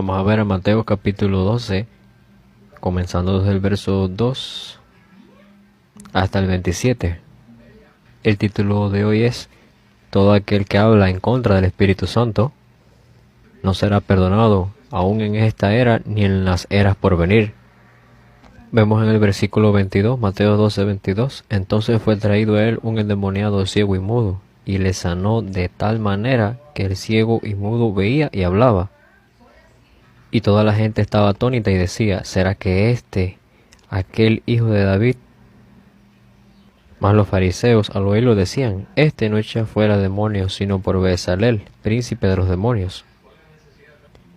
Vamos a ver a Mateo capítulo 12, comenzando desde el verso 2 hasta el 27. El título de hoy es: todo aquel que habla en contra del Espíritu Santo no será perdonado, aún en esta era ni en las eras por venir. Vemos en el versículo 22, Mateo 12, 22. Entonces fue traído a él un endemoniado ciego y mudo, y le sanó de tal manera que el ciego y mudo veía y hablaba. Y toda la gente estaba atónita y decía: ¿será que aquel hijo de David? Mas los fariseos al oírlo decían: este no echa fuera demonios, sino por Besaleel, príncipe de los demonios.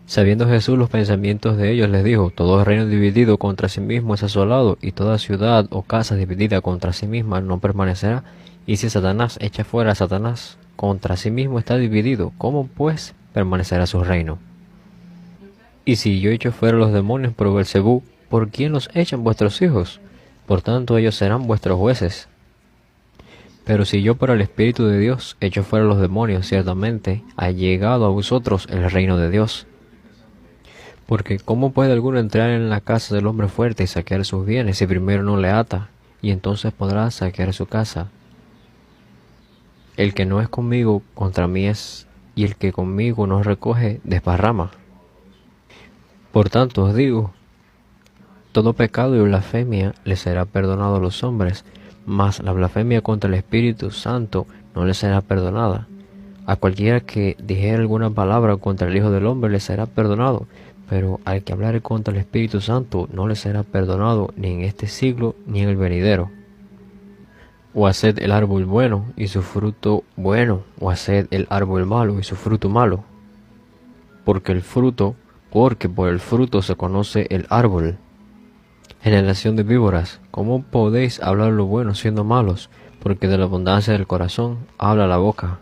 Sabiendo Jesús los pensamientos de ellos, les dijo: todo reino dividido contra sí mismo es asolado, y toda ciudad o casa dividida contra sí misma no permanecerá. Y si Satanás echa fuera a Satanás, contra sí mismo está dividido, ¿cómo pues permanecerá su reino? Y si yo echo fuera los demonios por Beelzebú, ¿por quién los echan vuestros hijos? Por tanto ellos serán vuestros jueces. Pero si yo por el Espíritu de Dios echo fuera los demonios, ciertamente ha llegado a vosotros el reino de Dios. Porque ¿cómo puede alguno entrar en la casa del hombre fuerte y saquear sus bienes si primero no le ata, y entonces podrá saquear su casa? El que no es conmigo, contra mí es, y el que conmigo no recoge, desparrama. Por tanto os digo, todo pecado y blasfemia le será perdonado a los hombres, mas la blasfemia contra el Espíritu Santo no le será perdonada. A cualquiera que dijere alguna palabra contra el Hijo del Hombre le será perdonado, pero al que hablare contra el Espíritu Santo no le será perdonado ni en este siglo ni en el venidero. O haced el árbol bueno y su fruto bueno, o haced el árbol malo y su fruto malo. Porque por el fruto se conoce el árbol. Generación de víboras, ¿cómo podéis hablar lo bueno siendo malos? Porque de la abundancia del corazón habla la boca.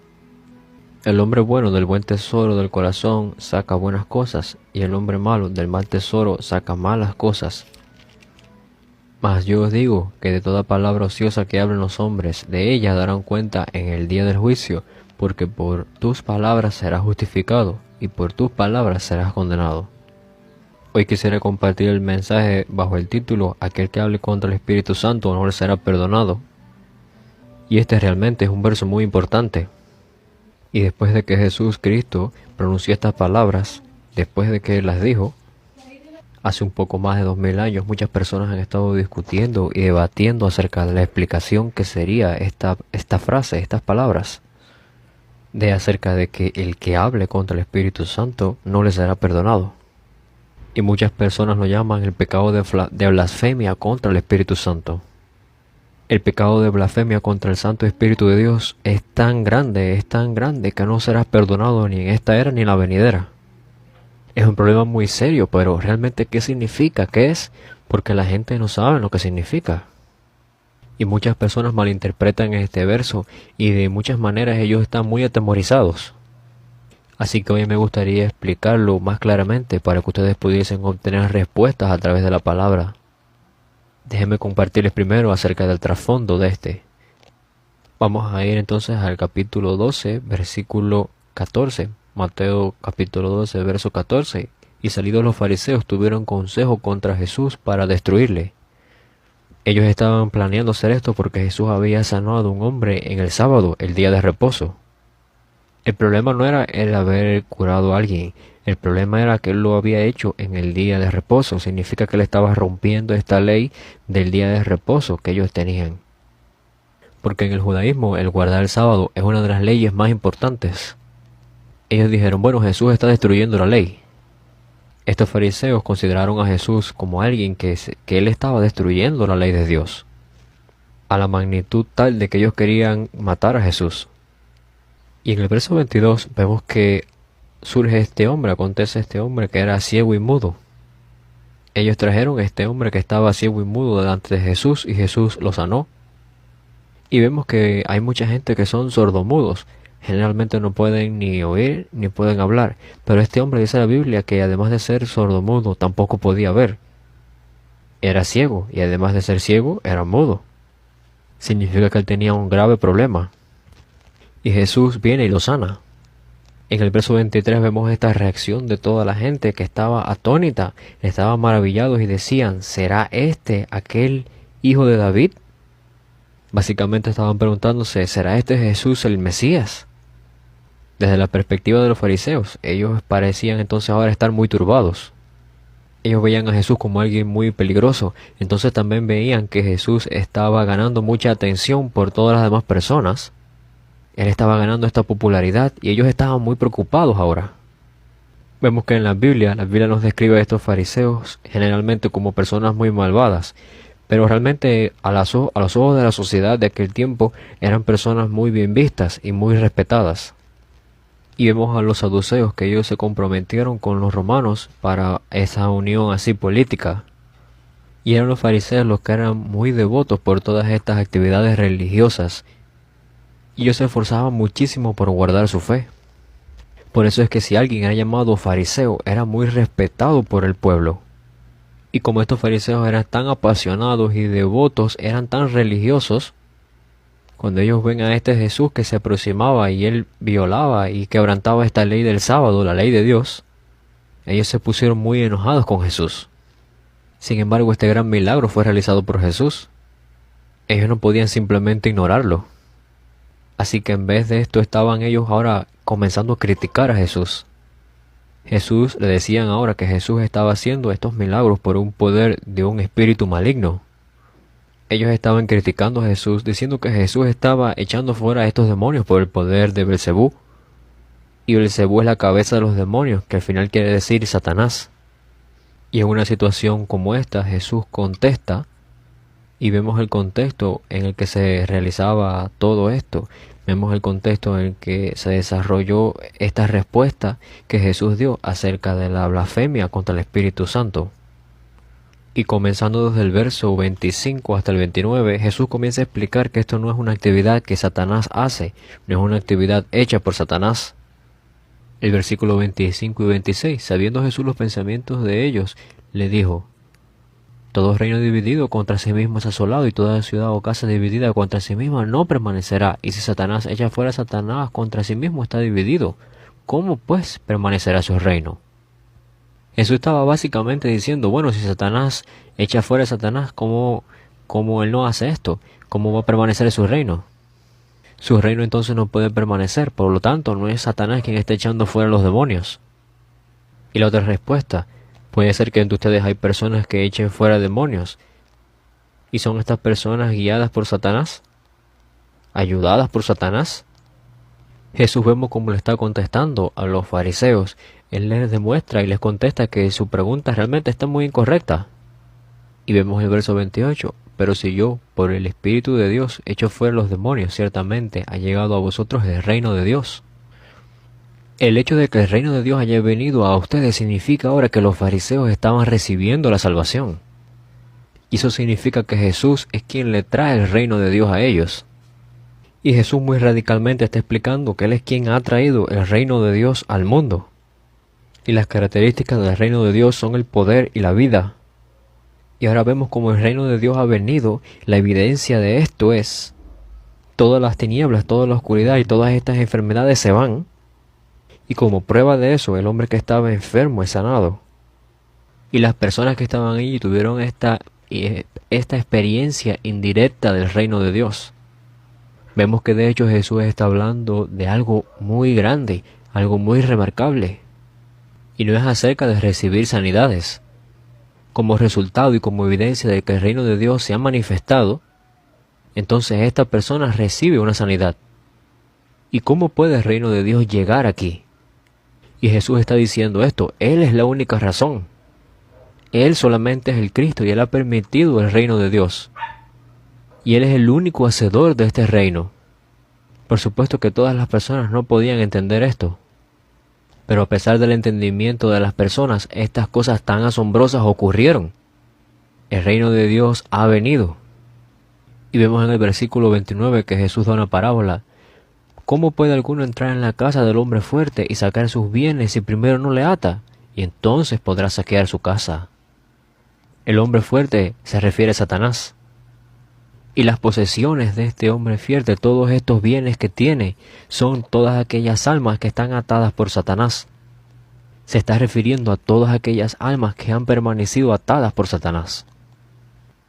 El hombre bueno del buen tesoro del corazón saca buenas cosas, y el hombre malo del mal tesoro saca malas cosas. Mas yo os digo que de toda palabra ociosa que hablen los hombres, de ella darán cuenta en el día del juicio, porque por tus palabras serás justificado, y por tus palabras serás condenado. Hoy quisiera compartir el mensaje bajo el título: aquel que hable contra el Espíritu Santo no le será perdonado. Y este realmente es un verso muy importante. Y después de que Jesús Cristo pronunció estas palabras, después de que las dijo, hace un poco más de 2000 años, muchas personas han estado discutiendo y debatiendo acerca de la explicación que sería esta frase, estas palabras, acerca de que el que hable contra el Espíritu Santo no le será perdonado. Y muchas personas lo llaman el pecado de blasfemia contra el Espíritu Santo. El pecado de blasfemia contra el Santo Espíritu de Dios es tan grande que no serás perdonado ni en esta era ni en la venidera. Es un problema muy serio, pero realmente ¿qué significa? ¿Qué es? Porque la gente no sabe lo que significa. Y muchas personas malinterpretan este verso y de muchas maneras ellos están muy atemorizados. Así que hoy me gustaría explicarlo más claramente para que ustedes pudiesen obtener respuestas a través de la palabra. Déjenme compartirles primero acerca del trasfondo de este. Vamos a ir entonces al capítulo 12, versículo 14. Mateo capítulo 12, verso 14. Y salidos los fariseos tuvieron consejo contra Jesús para destruirle. Ellos estaban planeando hacer esto porque Jesús había sanado a un hombre en el sábado, el día de reposo. El problema no era el haber curado a alguien, el problema era que él lo había hecho en el día de reposo. Significa que él estaba rompiendo esta ley del día de reposo que ellos tenían. Porque en el judaísmo el guardar el sábado es una de las leyes más importantes. Ellos dijeron: bueno, Jesús está destruyendo la ley. Estos fariseos consideraron a Jesús como alguien que él estaba destruyendo la ley de Dios, a la magnitud tal de que ellos querían matar a Jesús. Y en el verso 22 vemos que acontece este hombre que era ciego y mudo. Ellos trajeron a este hombre que estaba ciego y mudo delante de Jesús y Jesús lo sanó. Y vemos que hay mucha gente que son sordomudos. Generalmente no pueden ni oír ni pueden hablar. Pero este hombre, dice la Biblia, que además de ser sordomudo tampoco podía ver. Era ciego y además de ser ciego era mudo. Significa que él tenía un grave problema. Y Jesús viene y lo sana. En el verso 23 vemos esta reacción de toda la gente que estaba atónita, estaban maravillados y decían, ¿será este aquel hijo de David? Básicamente estaban preguntándose, ¿será este Jesús el Mesías? Desde la perspectiva de los fariseos, ellos parecían entonces ahora estar muy turbados. Ellos veían a Jesús como alguien muy peligroso, entonces también veían que Jesús estaba ganando mucha atención por todas las demás personas. Él estaba ganando esta popularidad y ellos estaban muy preocupados ahora. Vemos que en la Biblia nos describe a estos fariseos generalmente como personas muy malvadas, pero realmente a los ojos de la sociedad de aquel tiempo eran personas muy bien vistas y muy respetadas. Y vemos a los saduceos que ellos se comprometieron con los romanos para esa unión así política. Y eran los fariseos los que eran muy devotos por todas estas actividades religiosas. Y ellos se esforzaban muchísimo por guardar su fe. Por eso es que si alguien era llamado fariseo, era muy respetado por el pueblo. Y como estos fariseos eran tan apasionados y devotos, eran tan religiosos, cuando ellos ven a este Jesús que se aproximaba y él violaba y quebrantaba esta ley del sábado, la ley de Dios, ellos se pusieron muy enojados con Jesús. Sin embargo, este gran milagro fue realizado por Jesús. Ellos no podían simplemente ignorarlo. Así que en vez de esto estaban ellos ahora comenzando a criticar a Jesús. Jesús le decían ahora que Jesús estaba haciendo estos milagros por un poder de un espíritu maligno. Ellos estaban criticando a Jesús, diciendo que Jesús estaba echando fuera a estos demonios por el poder de Belcebú. Y Belcebú es la cabeza de los demonios, que al final quiere decir Satanás. Y en una situación como esta, Jesús contesta, y vemos el contexto en el que se realizaba todo esto. Vemos el contexto en el que se desarrolló esta respuesta que Jesús dio acerca de la blasfemia contra el Espíritu Santo. Y comenzando desde el verso 25 hasta el 29, Jesús comienza a explicar que esto no es una actividad que Satanás hace, no es una actividad hecha por Satanás. El versículo 25 y 26, sabiendo Jesús los pensamientos de ellos, le dijo, todo reino dividido contra sí mismo es asolado, y toda ciudad o casa dividida contra sí misma no permanecerá. Y si Satanás echa fuera a Satanás, contra sí mismo está dividido. ¿Cómo pues permanecerá su reino? Jesús estaba básicamente diciendo, bueno, si Satanás echa fuera a Satanás, ¿cómo él no hace esto? ¿Cómo va a permanecer su reino? Su reino entonces no puede permanecer, por lo tanto no es Satanás quien está echando fuera a los demonios. Y la otra respuesta, puede ser que entre ustedes hay personas que echen fuera demonios. ¿Y son estas personas guiadas por Satanás? ¿Ayudadas por Satanás? Jesús vemos cómo le está contestando a los fariseos. Él les demuestra y les contesta que su pregunta realmente está muy incorrecta. Y vemos el verso 28. Pero si yo, por el Espíritu de Dios, echo fuera los demonios, ciertamente ha llegado a vosotros el reino de Dios. El hecho de que el reino de Dios haya venido a ustedes significa ahora que los fariseos estaban recibiendo la salvación. Y eso significa que Jesús es quien le trae el reino de Dios a ellos. Y Jesús muy radicalmente está explicando que Él es quien ha traído el reino de Dios al mundo. Y las características del reino de Dios son el poder y la vida. Y ahora vemos cómo el reino de Dios ha venido. La evidencia de esto es todas las tinieblas, toda la oscuridad y todas estas enfermedades se van. Y como prueba de eso, el hombre que estaba enfermo es sanado. Y las personas que estaban allí tuvieron esta experiencia indirecta del reino de Dios. Vemos que de hecho Jesús está hablando de algo muy grande, algo muy remarcable. Y no es acerca de recibir sanidades. Como resultado y como evidencia de que el reino de Dios se ha manifestado, entonces esta persona recibe una sanidad. ¿Y cómo puede el reino de Dios llegar aquí? Y Jesús está diciendo esto, Él es la única razón. Él solamente es el Cristo y Él ha permitido el reino de Dios. Y Él es el único hacedor de este reino. Por supuesto que todas las personas no podían entender esto. Pero a pesar del entendimiento de las personas, estas cosas tan asombrosas ocurrieron. El reino de Dios ha venido. Y vemos en el versículo 29 que Jesús da una parábola. ¿Cómo puede alguno entrar en la casa del hombre fuerte y sacar sus bienes si primero no le ata? Y entonces podrá saquear su casa. El hombre fuerte se refiere a Satanás. Y las posesiones de este hombre fiel, de todos estos bienes que tiene, son todas aquellas almas que están atadas por Satanás. Se está refiriendo a todas aquellas almas que han permanecido atadas por Satanás.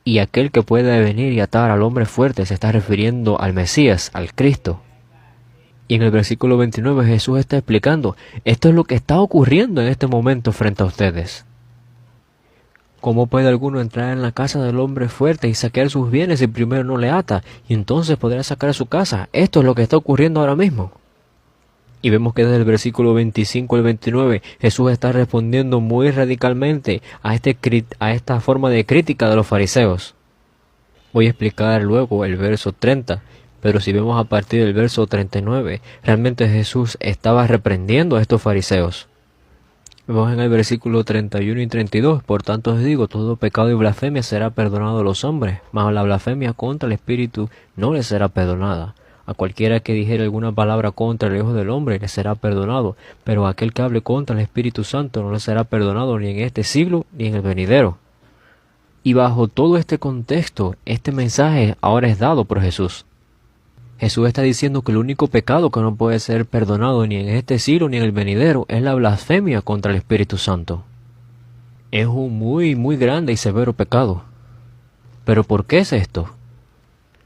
Y aquel que puede venir y atar al hombre fuerte se está refiriendo al Mesías, al Cristo. Y en el versículo 29 Jesús está explicando, esto es lo que está ocurriendo en este momento frente a ustedes. ¿Cómo puede alguno entrar en la casa del hombre fuerte y saquear sus bienes si primero no le ata? Y entonces podrá sacar su casa. Esto es lo que está ocurriendo ahora mismo. Y vemos que desde el versículo 25 al 29 Jesús está respondiendo muy radicalmente a esta forma de crítica de los fariseos. Voy a explicar luego el verso 30, pero si vemos a partir del verso 39, realmente Jesús estaba reprendiendo a estos fariseos. Vemos en el versículo 31 y 32, por tanto os digo, todo pecado y blasfemia será perdonado a los hombres, mas la blasfemia contra el Espíritu no les será perdonada. A cualquiera que dijere alguna palabra contra el Hijo del Hombre le será perdonado, pero a aquel que hable contra el Espíritu Santo no le será perdonado ni en este siglo ni en el venidero. Y bajo todo este contexto, este mensaje ahora es dado por Jesús. Jesús está diciendo que el único pecado que no puede ser perdonado ni en este siglo ni en el venidero es la blasfemia contra el Espíritu Santo. Es un muy grande y severo pecado. ¿Pero por qué es esto?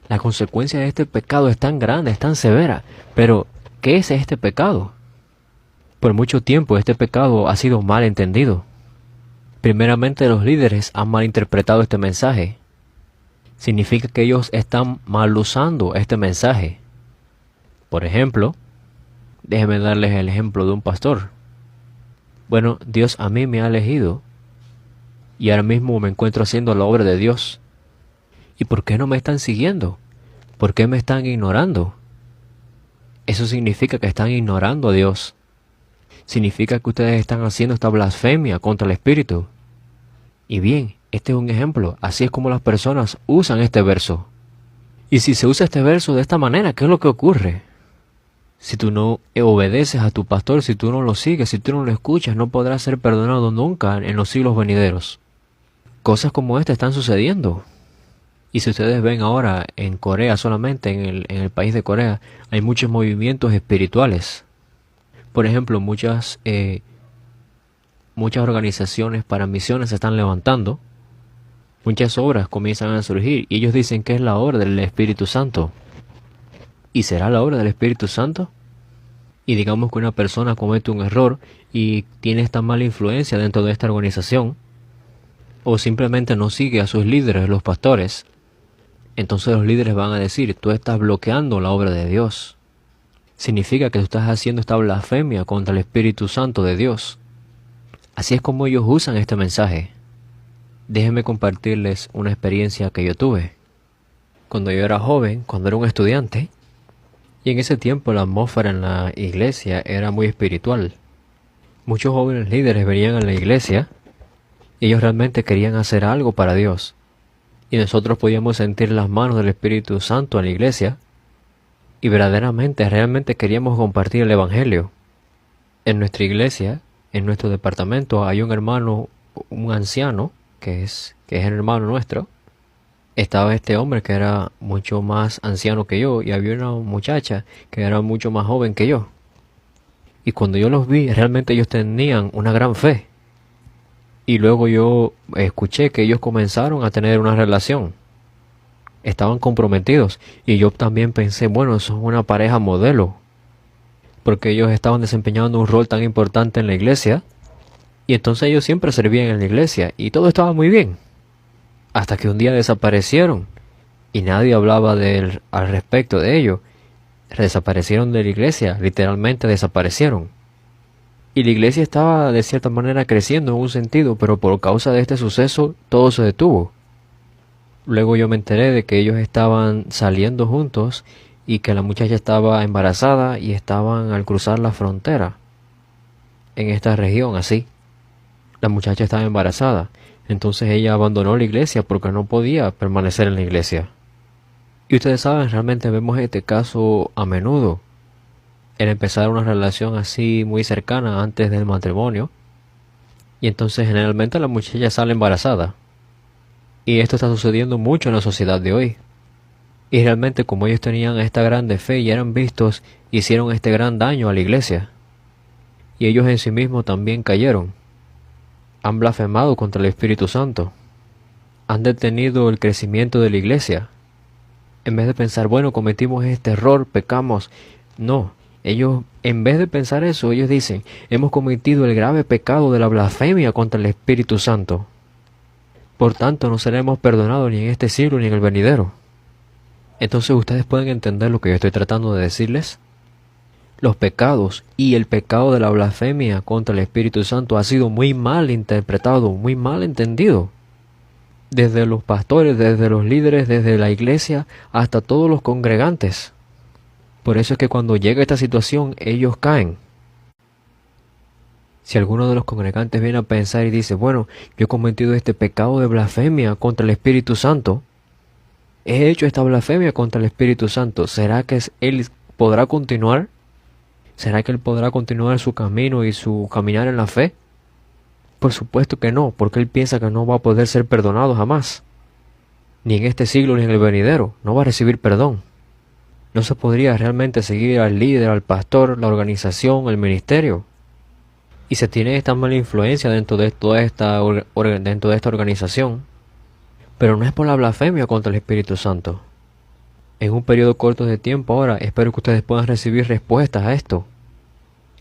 La consecuencia de este pecado es tan grande, es tan severa. Pero, ¿qué es este pecado? Por mucho tiempo este pecado ha sido mal entendido. Primeramente los líderes han malinterpretado este mensaje. Significa que ellos están mal usando este mensaje. Por ejemplo, déjenme darles el ejemplo de un pastor. Bueno, Dios a mí me ha elegido y ahora mismo me encuentro haciendo la obra de Dios. ¿Y por qué no me están siguiendo? ¿Por qué me están ignorando? Eso significa que están ignorando a Dios. Significa que ustedes están haciendo esta blasfemia contra el Espíritu. Y bien, este es un ejemplo. Así es como las personas usan este verso. Y si se usa este verso de esta manera, ¿qué es lo que ocurre? Si tú no obedeces a tu pastor, si tú no lo sigues, si tú no lo escuchas, no podrás ser perdonado nunca en los siglos venideros. Cosas como esta están sucediendo. Y si ustedes ven ahora en Corea solamente, en el país de Corea, hay muchos movimientos espirituales. Por ejemplo, muchas organizaciones para misiones se están levantando. Muchas obras comienzan a surgir y ellos dicen que es la obra del Espíritu Santo. ¿Y será la obra del Espíritu Santo? Y digamos que una persona comete un error y tiene esta mala influencia dentro de esta organización, o simplemente no sigue a sus líderes, los pastores. Entonces los líderes van a decir, tú estás bloqueando la obra de Dios. Significa que tú estás haciendo esta blasfemia contra el Espíritu Santo de Dios. Así es como ellos usan este mensaje. Déjenme compartirles una experiencia que yo tuve. Cuando yo era joven, cuando era un estudiante, y en ese tiempo la atmósfera en la iglesia era muy espiritual. Muchos jóvenes líderes venían a la iglesia y ellos realmente querían hacer algo para Dios. Y nosotros podíamos sentir las manos del Espíritu Santo en la iglesia y realmente queríamos compartir el Evangelio. En nuestra iglesia, en nuestro departamento, hay un hermano, un anciano, que es el hermano nuestro. Estaba este hombre que era mucho más anciano que yo y había una muchacha que era mucho más joven que yo. Y cuando yo los vi, realmente ellos tenían una gran fe. Y luego yo escuché que ellos comenzaron a tener una relación. Estaban comprometidos y yo también pensé, bueno, son una pareja modelo. Porque ellos estaban desempeñando un rol tan importante en la iglesia. Y entonces ellos siempre servían en la iglesia y todo estaba muy bien. Hasta que un día desaparecieron y nadie hablaba al respecto de ello. Desaparecieron de la iglesia, literalmente desaparecieron. Y la iglesia estaba de cierta manera creciendo en un sentido, pero por causa de este suceso todo se detuvo. Luego yo me enteré de que ellos estaban saliendo juntos y que la muchacha estaba embarazada y estaban al cruzar la frontera en esta región así. La muchacha estaba embarazada, entonces ella abandonó la iglesia porque no podía permanecer en la iglesia. Y ustedes saben, realmente vemos este caso a menudo. El empezar una relación así muy cercana antes del matrimonio. Y entonces generalmente la muchacha sale embarazada. Y esto está sucediendo mucho en la sociedad de hoy. Y realmente como ellos tenían esta grande fe y eran vistos, hicieron este gran daño a la iglesia. Y ellos en sí mismos también cayeron. Han blasfemado contra el Espíritu Santo. Han detenido el crecimiento de la iglesia. En vez de pensar, bueno, cometimos este error, pecamos. No, ellos, en vez de pensar eso, ellos dicen, hemos cometido el grave pecado de la blasfemia contra el Espíritu Santo. Por tanto, no seremos perdonados ni en este siglo ni en el venidero. Entonces, ¿ustedes pueden entender lo que yo estoy tratando de decirles? Los pecados y el pecado de la blasfemia contra el Espíritu Santo ha sido muy mal interpretado, muy mal entendido. Desde los pastores, desde los líderes, desde la iglesia, hasta todos los congregantes. Por eso es que cuando llega esta situación, ellos caen. Si alguno de los congregantes viene a pensar y dice, bueno, yo he cometido este pecado de blasfemia contra el Espíritu Santo, he hecho esta blasfemia contra el Espíritu Santo, ¿será que él podrá continuar? ¿Será que él podrá continuar su camino y su caminar en la fe? Por supuesto que no, porque él piensa que no va a poder ser perdonado jamás. Ni en este siglo ni en el venidero, no va a recibir perdón. No se podría realmente seguir al líder, al pastor, la organización, el ministerio. Y se tiene esta mala influencia dentro de toda esta organización. Pero no es por la blasfemia contra el Espíritu Santo. En un periodo corto de tiempo ahora, espero que ustedes puedan recibir respuestas a esto.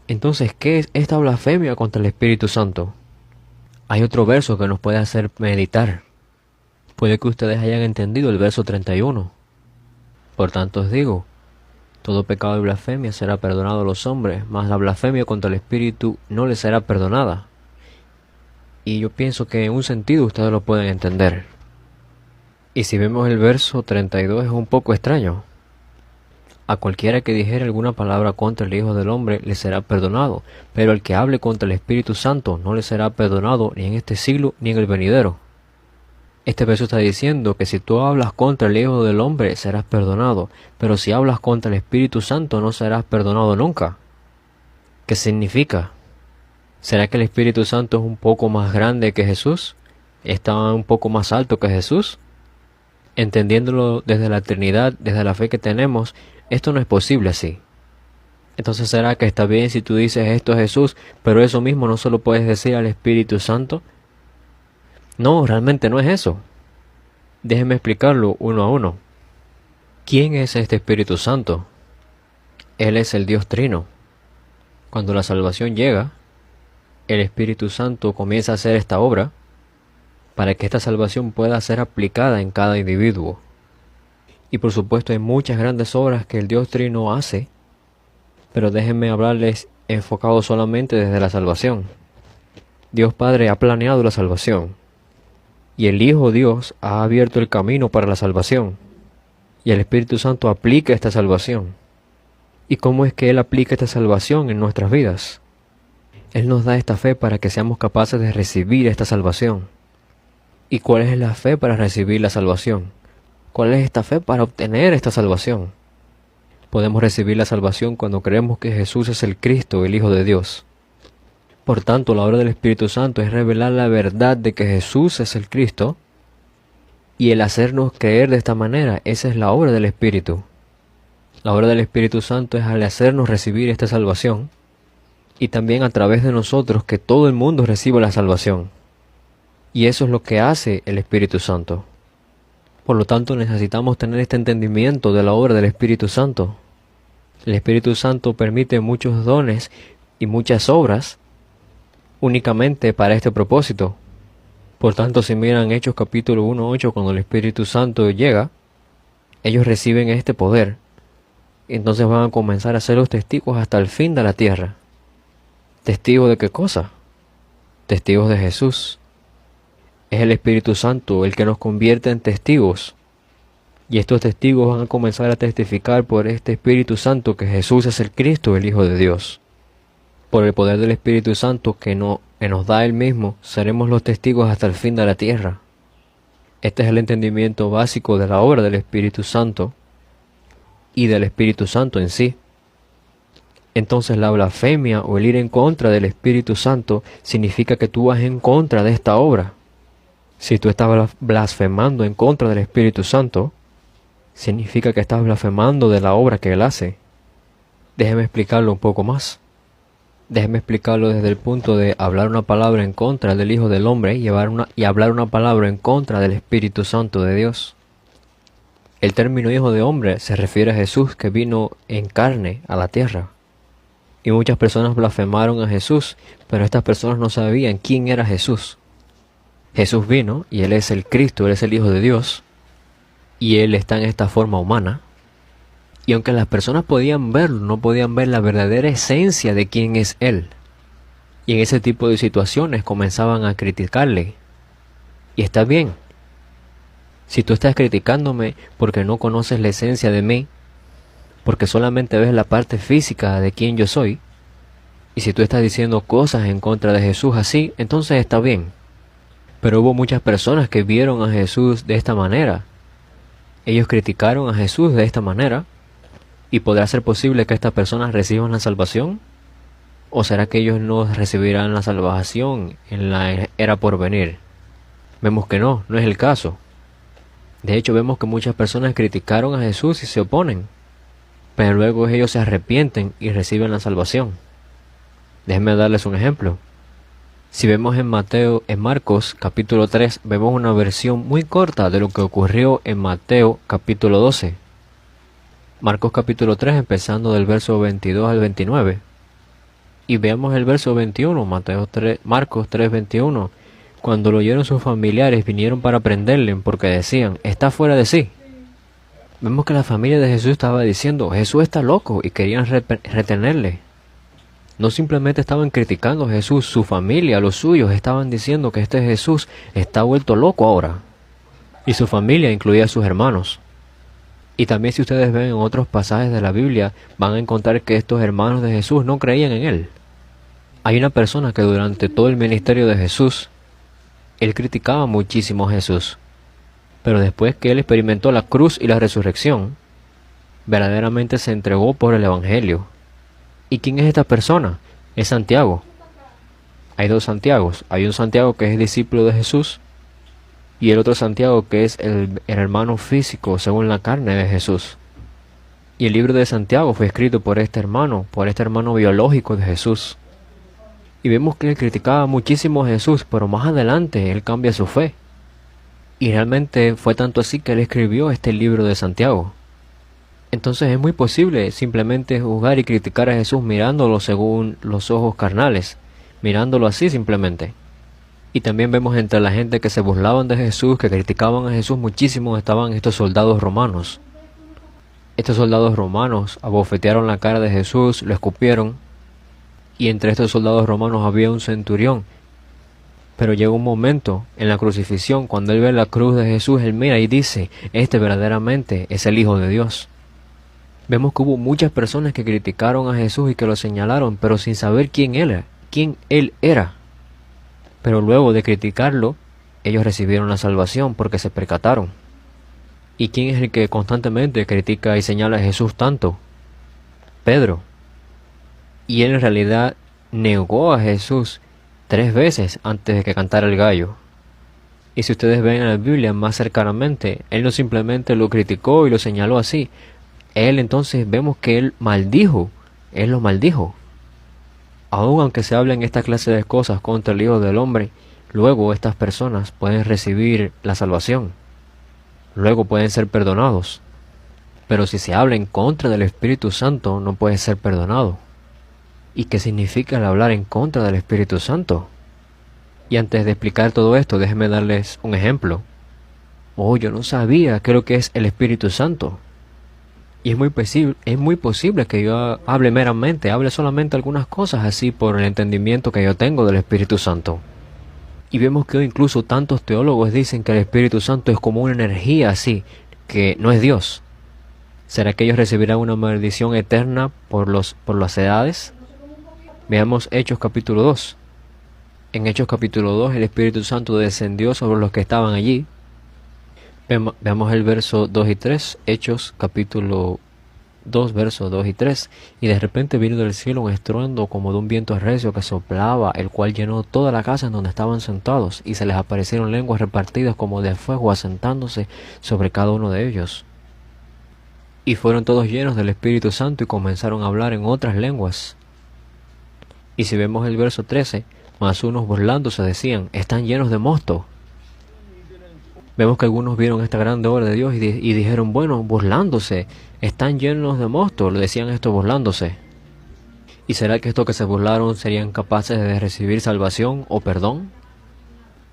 Entonces, ¿qué es esta blasfemia contra el Espíritu Santo? Hay otro verso que nos puede hacer meditar. Puede que ustedes hayan entendido el verso 31. Por tanto os digo, todo pecado y blasfemia será perdonado a los hombres, mas la blasfemia contra el Espíritu no les será perdonada. Y yo pienso que en un sentido ustedes lo pueden entender. Y si vemos el verso 32 es un poco extraño. A cualquiera que dijere alguna palabra contra el Hijo del Hombre le será perdonado, pero el que hable contra el Espíritu Santo no le será perdonado ni en este siglo ni en el venidero. Este verso está diciendo que si tú hablas contra el Hijo del Hombre serás perdonado, pero si hablas contra el Espíritu Santo no serás perdonado nunca. ¿Qué significa? ¿Será que el Espíritu Santo es un poco más grande que Jesús? ¿Está un poco más alto que Jesús? Entendiéndolo desde la Trinidad, desde la fe que tenemos, esto no es posible así. Entonces, ¿será que está bien si tú dices esto es Jesús, pero eso mismo no se lo puedes decir al Espíritu Santo? No, realmente no es eso. Déjenme explicarlo uno a uno. ¿Quién es este Espíritu Santo? Él es el Dios Trino. Cuando la salvación llega, el Espíritu Santo comienza a hacer esta obra para que esta salvación pueda ser aplicada en cada individuo. Y por supuesto hay muchas grandes obras que el Dios Trino hace, pero déjenme hablarles enfocado solamente desde la salvación. Dios Padre ha planeado la salvación, y el Hijo Dios ha abierto el camino para la salvación, y el Espíritu Santo aplica esta salvación. ¿Y cómo es que Él aplica esta salvación en nuestras vidas? Él nos da esta fe para que seamos capaces de recibir esta salvación. ¿Y cuál es la fe para recibir la salvación? ¿Cuál es esta fe para obtener esta salvación? Podemos recibir la salvación cuando creemos que Jesús es el Cristo, el Hijo de Dios. Por tanto, la obra del Espíritu Santo es revelar la verdad de que Jesús es el Cristo, y el hacernos creer de esta manera, esa es la obra del Espíritu. La obra del Espíritu Santo es al hacernos recibir esta salvación, y también a través de nosotros que todo el mundo reciba la salvación. Y eso es lo que hace el Espíritu Santo. Por lo tanto, necesitamos tener este entendimiento de la obra del Espíritu Santo. El Espíritu Santo permite muchos dones y muchas obras únicamente para este propósito. Por tanto, si miran Hechos capítulo 1:8, cuando el Espíritu Santo llega, ellos reciben este poder. Entonces van a comenzar a ser los testigos hasta el fin de la tierra. ¿Testigos de qué cosa? Testigos de Jesús. Es el Espíritu Santo el que nos convierte en testigos. Y estos testigos van a comenzar a testificar por este Espíritu Santo que Jesús es el Cristo, el Hijo de Dios. Por el poder del Espíritu Santo que nos da Él mismo, seremos los testigos hasta el fin de la tierra. Este es el entendimiento básico de la obra del Espíritu Santo y del Espíritu Santo en sí. Entonces la blasfemia o el ir en contra del Espíritu Santo significa que tú vas en contra de esta obra. Si tú estás blasfemando en contra del Espíritu Santo, significa que estás blasfemando de la obra que Él hace. Déjeme explicarlo un poco más. Déjeme explicarlo desde el punto de hablar una palabra en contra del Hijo del Hombre y hablar una palabra en contra del Espíritu Santo de Dios. El término Hijo de Hombre se refiere a Jesús, que vino en carne a la tierra. Y muchas personas blasfemaron a Jesús, pero estas personas no sabían quién era Jesús. Jesús vino y Él es el Cristo, Él es el Hijo de Dios, y Él está en esta forma humana. Y aunque las personas podían verlo, no podían ver la verdadera esencia de quién es Él. Y en ese tipo de situaciones comenzaban a criticarle. Y está bien. Si tú estás criticándome porque no conoces la esencia de mí, porque solamente ves la parte física de quién yo soy, y si tú estás diciendo cosas en contra de Jesús así, entonces está bien. Pero hubo muchas personas que vieron a Jesús de esta manera. Ellos criticaron a Jesús de esta manera. ¿Y podrá ser posible que estas personas reciban la salvación? ¿O será que ellos no recibirán la salvación en la era por venir? Vemos que no es el caso. De hecho, vemos que muchas personas criticaron a Jesús y se oponen, pero luego ellos se arrepienten y reciben la salvación. Déjenme darles un ejemplo. Si vemos en Marcos capítulo 3, vemos una versión muy corta de lo que ocurrió en Mateo capítulo 12. Marcos capítulo 3, empezando del verso 22 al 29. Y veamos el verso 21, Marcos 3, 21. Cuando lo oyeron sus familiares, vinieron para prenderle, porque decían, está fuera de sí. Vemos que la familia de Jesús estaba diciendo, Jesús está loco, y querían retenerle. No simplemente estaban criticando a Jesús, su familia, los suyos, estaban diciendo que este Jesús está vuelto loco ahora. Y su familia incluía a sus hermanos. Y también, si ustedes ven en otros pasajes de la Biblia, van a encontrar que estos hermanos de Jesús no creían en Él. Hay una persona que durante todo el ministerio de Jesús, él criticaba muchísimo a Jesús. Pero después que él experimentó la cruz y la resurrección, verdaderamente se entregó por el Evangelio. ¿Y quién es esta persona? Es Santiago. Hay dos Santiagos. Hay un Santiago que es discípulo de Jesús, y el otro Santiago que es el hermano físico según la carne de Jesús. Y el libro de Santiago fue escrito por este hermano biológico de Jesús. Y vemos que él criticaba muchísimo a Jesús, pero más adelante él cambia su fe. Y realmente fue tanto así que él escribió este libro de Santiago. Entonces es muy posible simplemente juzgar y criticar a Jesús mirándolo según los ojos carnales, mirándolo así simplemente. Y también vemos entre la gente que se burlaban de Jesús, que criticaban a Jesús muchísimo, estaban estos soldados romanos. Estos soldados romanos abofetearon la cara de Jesús, lo escupieron, y entre estos soldados romanos había un centurión. Pero llegó un momento en la crucifixión, cuando él ve la cruz de Jesús, él mira y dice, este verdaderamente es el Hijo de Dios. Vemos que hubo muchas personas que criticaron a Jesús y que lo señalaron, pero sin saber quién él era. Pero luego de criticarlo, ellos recibieron la salvación porque se percataron. ¿Y quién es el que constantemente critica y señala a Jesús tanto? Pedro. Y él en realidad negó a Jesús 3 veces antes de que cantara el gallo. Y si ustedes ven en la Biblia más cercanamente, él no simplemente lo criticó y lo señaló así. Él entonces vemos que él lo maldijo. Aun aunque se hablen esta clase de cosas contra el Hijo del Hombre, luego estas personas pueden recibir la salvación. Luego pueden ser perdonados. Pero si se habla en contra del Espíritu Santo, no puede ser perdonado. ¿Y qué significa el hablar en contra del Espíritu Santo? Y antes de explicar todo esto, déjenme darles un ejemplo. Yo no sabía qué es lo que es el Espíritu Santo. Y es muy posible que yo hable solamente algunas cosas así por el entendimiento que yo tengo del Espíritu Santo. Y vemos que hoy incluso tantos teólogos dicen que el Espíritu Santo es como una energía así, que no es Dios. ¿Será que ellos recibirán una maldición eterna por las edades? Veamos Hechos capítulo 2. En Hechos capítulo 2 el Espíritu Santo descendió sobre los que estaban allí. Veamos el verso 2 y 3, Hechos capítulo 2, versos 2 y 3. Y de repente vino del cielo un estruendo como de un viento recio que soplaba, el cual llenó toda la casa en donde estaban sentados, y se les aparecieron lenguas repartidas como de fuego asentándose sobre cada uno de ellos. Y fueron todos llenos del Espíritu Santo y comenzaron a hablar en otras lenguas. Y si vemos el verso 13, más unos burlándose decían, están llenos de mosto. Vemos que algunos vieron esta grande obra de Dios y dijeron, bueno, burlándose, están llenos de mosto, le decían esto burlándose. ¿Y será que estos que se burlaron serían capaces de recibir salvación o perdón?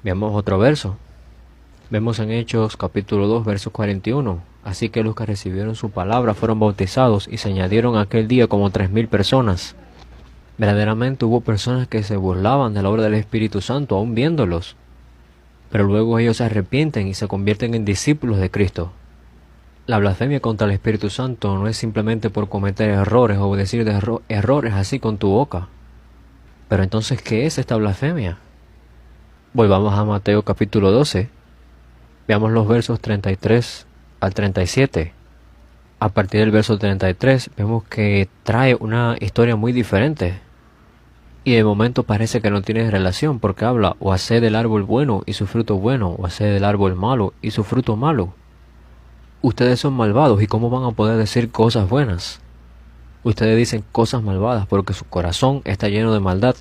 Veamos otro verso. Vemos en Hechos capítulo 2, verso 41. Así que los que recibieron su palabra fueron bautizados y se añadieron aquel día como 3,000 personas. Verdaderamente hubo personas que se burlaban de la obra del Espíritu Santo aún viéndolos. Pero luego ellos se arrepienten y se convierten en discípulos de Cristo. La blasfemia contra el Espíritu Santo no es simplemente por cometer errores o decir errores así con tu boca. Pero entonces, ¿qué es esta blasfemia? Volvamos a Mateo capítulo 12. Veamos los versos 33 al 37. A partir del verso 33 vemos que trae una historia muy diferente. Y de momento parece que no tiene relación porque habla o haced del árbol bueno y su fruto bueno, o haced del árbol malo y su fruto malo. Ustedes son malvados y ¿cómo van a poder decir cosas buenas? Ustedes dicen cosas malvadas porque su corazón está lleno de maldad.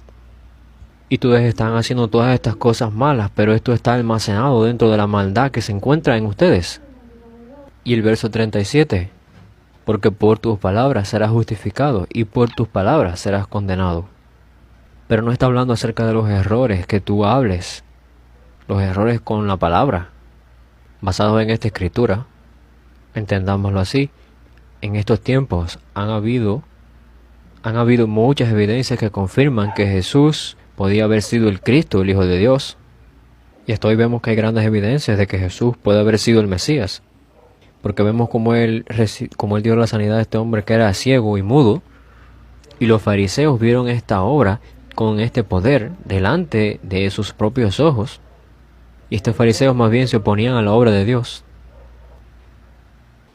Y ustedes están haciendo todas estas cosas malas, pero esto está almacenado dentro de la maldad que se encuentra en ustedes. Y el verso 37, porque por tus palabras serás justificado y por tus palabras serás condenado. Pero no está hablando acerca de los errores que tú hables, los errores con la palabra, basados en esta escritura. Entendámoslo así, en estos tiempos han habido muchas evidencias que confirman que Jesús podía haber sido el Cristo, el Hijo de Dios. Y hasta hoy vemos que hay grandes evidencias de que Jesús puede haber sido el Mesías. Porque vemos como él dio la sanidad a este hombre que era ciego y mudo. Y los fariseos vieron esta obra con este poder delante de sus propios ojos. Y estos fariseos más bien se oponían a la obra de Dios.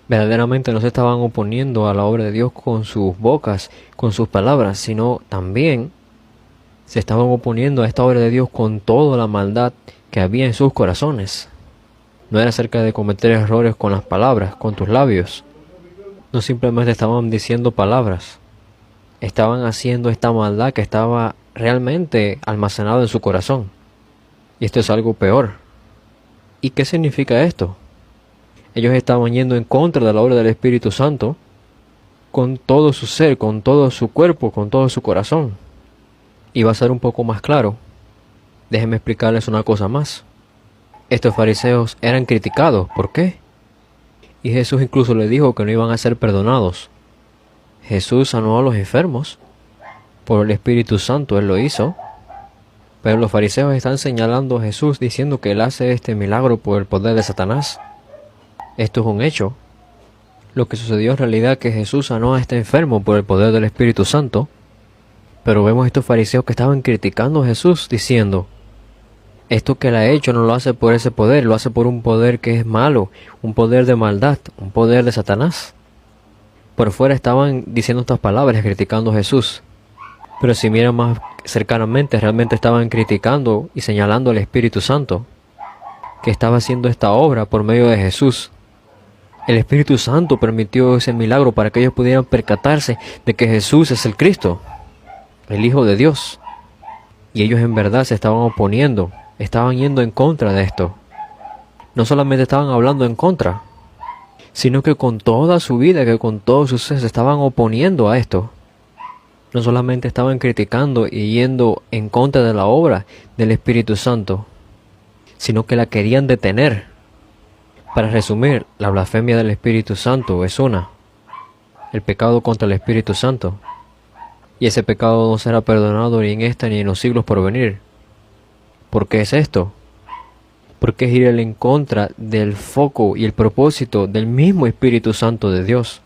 Verdaderamente no se estaban oponiendo a la obra de Dios con sus bocas, con sus palabras, sino también se estaban oponiendo a esta obra de Dios con toda la maldad que había en sus corazones. No era acerca de cometer errores con las palabras, con tus labios. No simplemente estaban diciendo palabras. Estaban haciendo esta maldad que estaba realmente almacenada en su corazón. Y esto es algo peor. ¿Y qué significa esto? Ellos estaban yendo en contra de la obra del Espíritu Santo con todo su ser, con todo su cuerpo, con todo su corazón. Y va a ser un poco más claro. Déjenme explicarles una cosa más. Estos fariseos eran criticados. ¿Por qué? Y Jesús incluso les dijo que no iban a ser perdonados. Jesús sanó a los enfermos. Por el Espíritu Santo Él lo hizo. Pero los fariseos están señalando a Jesús diciendo que Él hace este milagro por el poder de Satanás. Esto es un hecho. Lo que sucedió en realidad es que Jesús sanó a este enfermo por el poder del Espíritu Santo. Pero vemos estos fariseos que estaban criticando a Jesús diciendo, esto que Él ha hecho no lo hace por ese poder, lo hace por un poder que es malo, un poder de maldad, un poder de Satanás. Por fuera estaban diciendo estas palabras criticando a Jesús. Pero si miran más cercanamente, realmente estaban criticando y señalando al Espíritu Santo, que estaba haciendo esta obra por medio de Jesús. El Espíritu Santo permitió ese milagro para que ellos pudieran percatarse de que Jesús es el Cristo, el Hijo de Dios. Y ellos en verdad se estaban oponiendo, estaban yendo en contra de esto. No solamente estaban hablando en contra, sino que con toda su vida, que con todo su ser se estaban oponiendo a esto. No solamente estaban criticando y yendo en contra de la obra del Espíritu Santo, sino que la querían detener. Para resumir, la blasfemia del Espíritu Santo es el pecado contra el Espíritu Santo. Y ese pecado no será perdonado ni en esta ni en los siglos por venir. ¿Por qué es esto? Porque es ir en contra del foco y el propósito del mismo Espíritu Santo de Dios.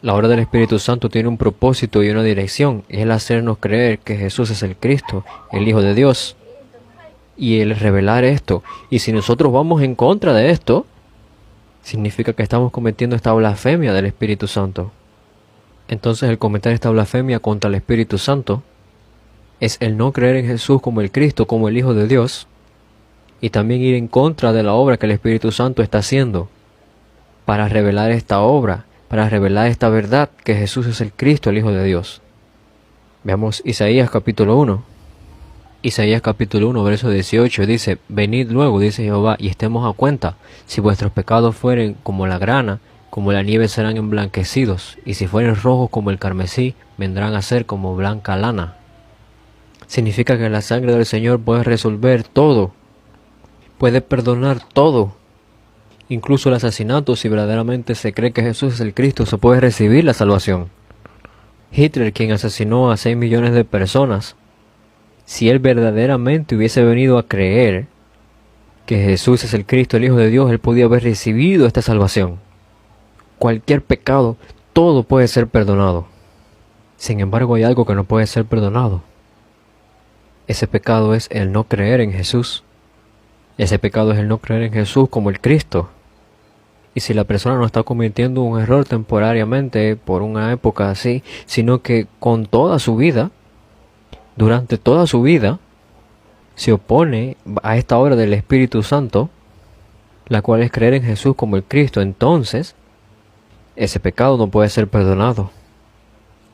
La obra del Espíritu Santo tiene un propósito y una dirección, y es el hacernos creer que Jesús es el Cristo, el Hijo de Dios. Y el revelar esto. Y si nosotros vamos en contra de esto, significa que estamos cometiendo esta blasfemia del Espíritu Santo. Entonces el cometer esta blasfemia contra el Espíritu Santo es el no creer en Jesús como el Cristo, como el Hijo de Dios, y también ir en contra de la obra que el Espíritu Santo está haciendo para revelar esta obra para revelar esta verdad, que Jesús es el Cristo, el Hijo de Dios. Veamos Isaías capítulo 1. Isaías capítulo 1, verso 18 dice: Venid luego, dice Jehová, y estemos a cuenta. Si vuestros pecados fueren como la grana, como la nieve serán emblanquecidos, y si fueren rojos como el carmesí, vendrán a ser como blanca lana. Significa que la sangre del Señor puede resolver todo, puede perdonar todo, incluso el asesinato. Si verdaderamente se cree que Jesús es el Cristo, se puede recibir la salvación. Hitler, quien asesinó a 6 millones de personas, si él verdaderamente hubiese venido a creer que Jesús es el Cristo, el Hijo de Dios, él podía haber recibido esta salvación. Cualquier pecado, todo puede ser perdonado. Sin embargo, hay algo que no puede ser perdonado. Ese pecado es el no creer en Jesús. Ese pecado es el no creer en Jesús como el Cristo. Y si la persona no está cometiendo un error temporariamente por una época así, sino que con toda su vida, durante toda su vida, se opone a esta obra del Espíritu Santo, la cual es creer en Jesús como el Cristo, entonces ese pecado no puede ser perdonado.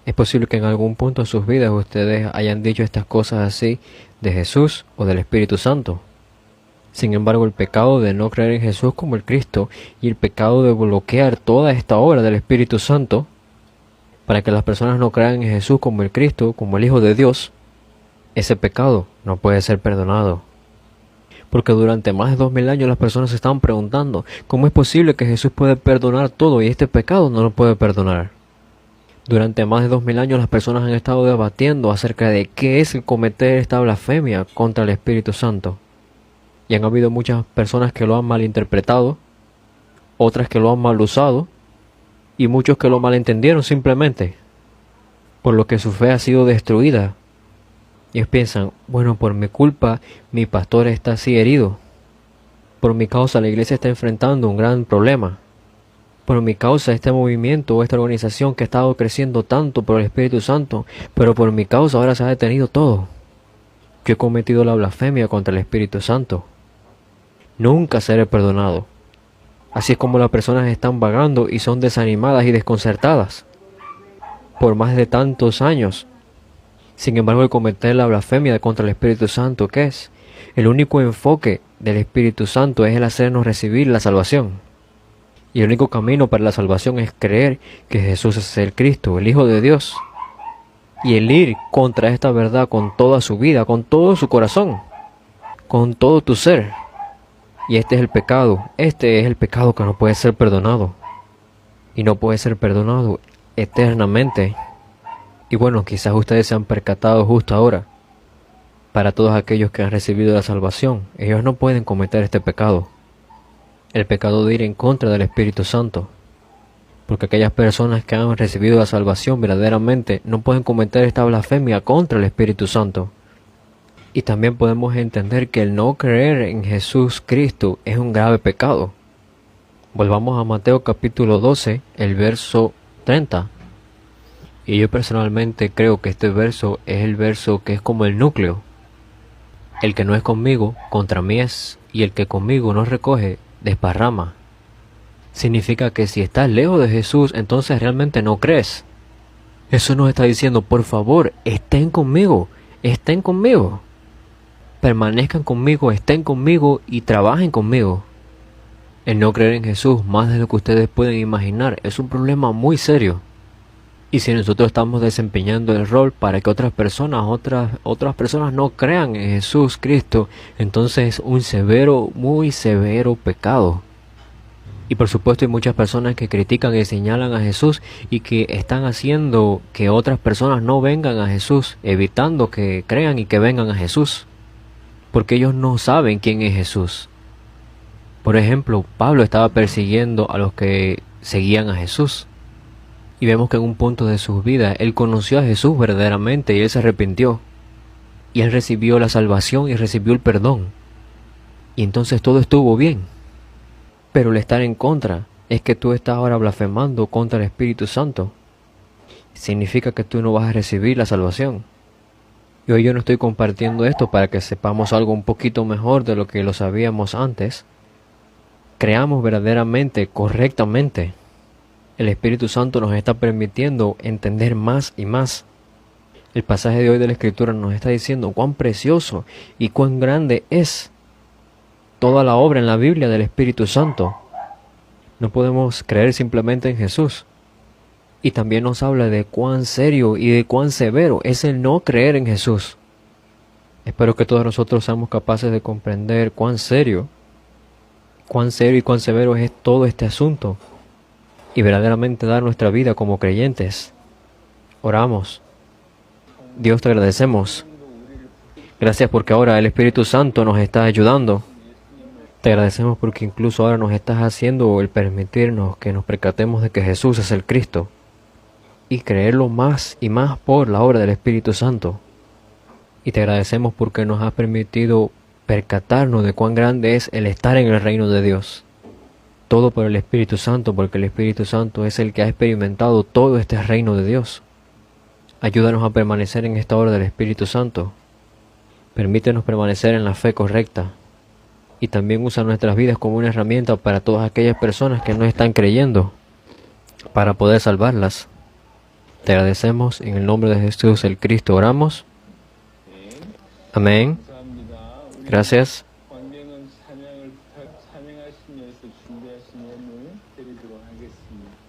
Es posible que en algún punto de sus vidas ustedes hayan dicho estas cosas así de Jesús o del Espíritu Santo. Sin embargo, el pecado de no creer en Jesús como el Cristo y el pecado de bloquear toda esta obra del Espíritu Santo para que las personas no crean en Jesús como el Cristo, como el Hijo de Dios, ese pecado no puede ser perdonado. Porque durante más de 2000 años las personas se estaban preguntando ¿cómo es posible que Jesús puede perdonar todo y este pecado no lo puede perdonar? Durante más de 2000 años las personas han estado debatiendo acerca de qué es el cometer esta blasfemia contra el Espíritu Santo. Y han habido muchas personas que lo han malinterpretado, otras que lo han mal usado, y muchos que lo malentendieron simplemente, por lo que su fe ha sido destruida. Y ellos piensan, bueno, por mi culpa mi pastor está así herido. Por mi causa la iglesia está enfrentando un gran problema. Por mi causa este movimiento o esta organización que ha estado creciendo tanto por el Espíritu Santo, pero por mi causa ahora se ha detenido todo. Yo he cometido la blasfemia contra el Espíritu Santo. Nunca seré perdonado. Así es como las personas están vagando y son desanimadas y desconcertadas por más de tantos años. Sin embargo, el cometer la blasfemia contra el Espíritu Santo, ¿qué es? El único enfoque del Espíritu Santo es el hacernos recibir la salvación. Y el único camino para la salvación es creer que Jesús es el Cristo, el Hijo de Dios. Y el ir contra esta verdad con toda su vida, con todo su corazón, con todo tu ser. Y este es el pecado que no puede ser perdonado. Y no puede ser perdonado eternamente. Y bueno, quizás ustedes se han percatado justo ahora. Para todos aquellos que han recibido la salvación, ellos no pueden cometer este pecado. El pecado de ir en contra del Espíritu Santo. Porque aquellas personas que han recibido la salvación verdaderamente no pueden cometer esta blasfemia contra el Espíritu Santo. Y también podemos entender que el no creer en Jesús Cristo es un grave pecado. Volvamos a Mateo capítulo 12, el verso 30. Y yo personalmente creo que este verso es el verso que es como el núcleo. El que no es conmigo, contra mí es, y el que conmigo no recoge, desparrama. Significa que si estás lejos de Jesús, entonces realmente no crees. Eso nos está diciendo, por favor, estén conmigo, permanezcan conmigo, estén conmigo y trabajen conmigo. El no creer en Jesús, más de lo que ustedes pueden imaginar, es un problema muy serio. Y si nosotros estamos desempeñando el rol para que otras personas no crean en Jesús Cristo, entonces es un muy severo pecado. Y por supuesto hay muchas personas que critican y señalan a Jesús y que están haciendo que otras personas no vengan a Jesús, evitando que crean y que vengan a Jesús, porque ellos no saben quién es Jesús. Por ejemplo, Pablo estaba persiguiendo a los que seguían a Jesús. Y vemos que en un punto de su vida él conoció a Jesús verdaderamente y él se arrepintió. Y él recibió la salvación y recibió el perdón. Y entonces todo estuvo bien. Pero el estar en contra es que tú estás ahora blasfemando contra el Espíritu Santo. Significa que tú no vas a recibir la salvación. Y hoy yo no estoy compartiendo esto para que sepamos algo un poquito mejor de lo que lo sabíamos antes. Creamos verdaderamente, correctamente. El Espíritu Santo nos está permitiendo entender más y más. El pasaje de hoy de la Escritura nos está diciendo cuán precioso y cuán grande es toda la obra en la Biblia del Espíritu Santo. No podemos creer simplemente en Jesús. Y también nos habla de cuán serio y de cuán severo es el no creer en Jesús. Espero que todos nosotros seamos capaces de comprender cuán serio y cuán severo es todo este asunto y verdaderamente dar nuestra vida como creyentes. Oramos. Dios, te agradecemos. Gracias porque ahora el Espíritu Santo nos está ayudando. Te agradecemos porque incluso ahora nos estás haciendo el permitirnos que nos percatemos de que Jesús es el Cristo y creerlo más y más por la obra del Espíritu Santo. Y te agradecemos porque nos has permitido percatarnos de cuán grande es el estar en el reino de Dios. Todo por el Espíritu Santo, porque el Espíritu Santo es el que ha experimentado todo este reino de Dios. Ayúdanos a permanecer en esta obra del Espíritu Santo. Permítenos permanecer en la fe correcta. Y también usa nuestras vidas como una herramienta para todas aquellas personas que no están creyendo, para poder salvarlas. Te agradecemos en el nombre de Jesús el Cristo. Oramos. Amén. Gracias. 광명은 찬양을 찬양하시면서 준비하신 예물 드리도록 하겠습니다.